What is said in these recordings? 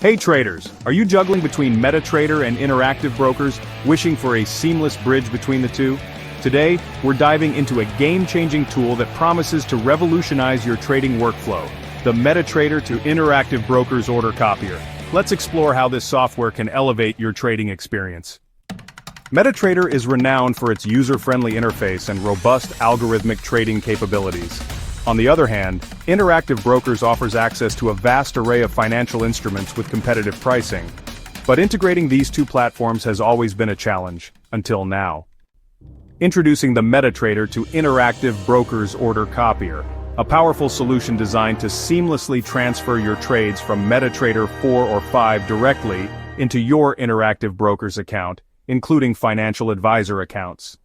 Hey traders, are you juggling between MetaTrader and Interactive Brokers, wishing for a seamless bridge between the two? Today, we're diving into a game-changing tool that promises to revolutionize your trading workflow, the MetaTrader to Interactive Brokers Order Copier. Let's explore how this software can elevate your trading experience. MetaTrader is renowned for its user-friendly interface and robust algorithmic trading capabilities. On the other hand, Interactive Brokers offers access to a vast array of financial instruments with competitive pricing. But integrating these two platforms has always been a challenge, until now. Introducing the MetaTrader to Interactive Brokers Order Copier, a powerful solution designed to seamlessly transfer your trades from MetaTrader 4 or 5 directly into your Interactive Brokers account, including financial advisor accounts.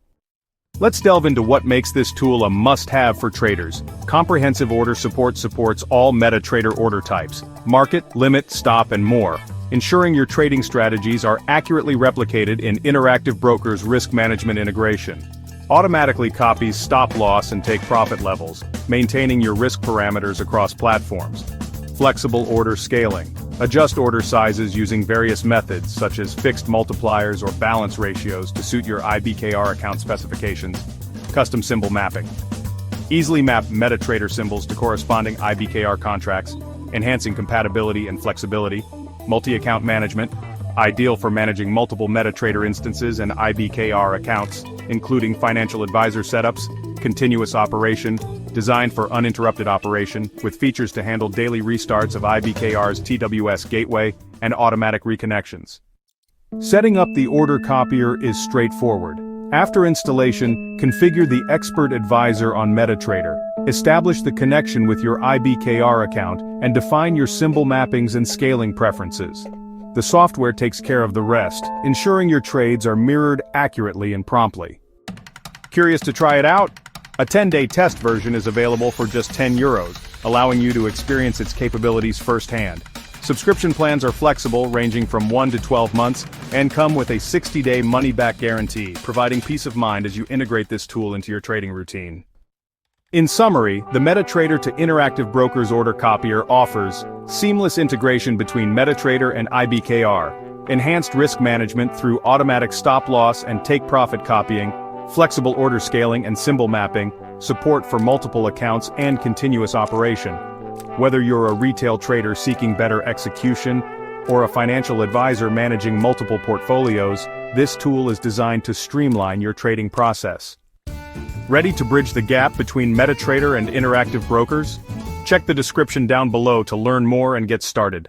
Let's delve into what makes this tool a must-have for traders. Comprehensive order support supports all MetaTrader order types, market, limit, stop, and more, ensuring your trading strategies are accurately replicated in Interactive Brokers risk management integration. Automatically copies stop loss and take profit levels, maintaining your risk parameters across platforms. Flexible order scaling. Adjust order sizes using various methods such as fixed multipliers or balance ratios to suit your IBKR account specifications. Custom symbol mapping. Easily map MetaTrader symbols to corresponding IBKR contracts, enhancing compatibility and flexibility. Multi-account management. Ideal for managing multiple MetaTrader instances and IBKR accounts, including financial advisor setups. Continuous operation, designed for uninterrupted operation, with features to handle daily restarts of IBKR's TWS gateway and automatic reconnections. Setting up the order copier is straightforward. After installation, configure the Expert Advisor on MetaTrader. Establish the connection with your IBKR account and define your symbol mappings and scaling preferences. The software takes care of the rest, ensuring your trades are mirrored accurately and promptly. Curious to try it out? A 10-day test version is available for just €10, allowing you to experience its capabilities firsthand. Subscription plans are flexible, ranging from 1 to 12 months, and come with a 60-day money-back guarantee, providing peace of mind as you integrate this tool into your trading routine. In summary, the MetaTrader to Interactive Brokers Order Copier offers seamless integration between MetaTrader and IBKR, enhanced risk management through automatic stop-loss and take-profit copying, flexible order scaling and symbol mapping, support for multiple accounts and continuous operation. Whether you're a retail trader seeking better execution or a financial advisor managing multiple portfolios, this tool is designed to streamline your trading process. Ready to bridge the gap between MetaTrader and Interactive Brokers? Check the description down below to learn more and get started.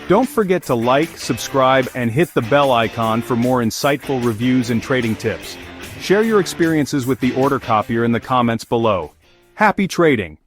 Don't forget to like, subscribe, and hit the bell icon for more insightful reviews and trading tips. Share your experiences with the order copier in the comments below. Happy trading!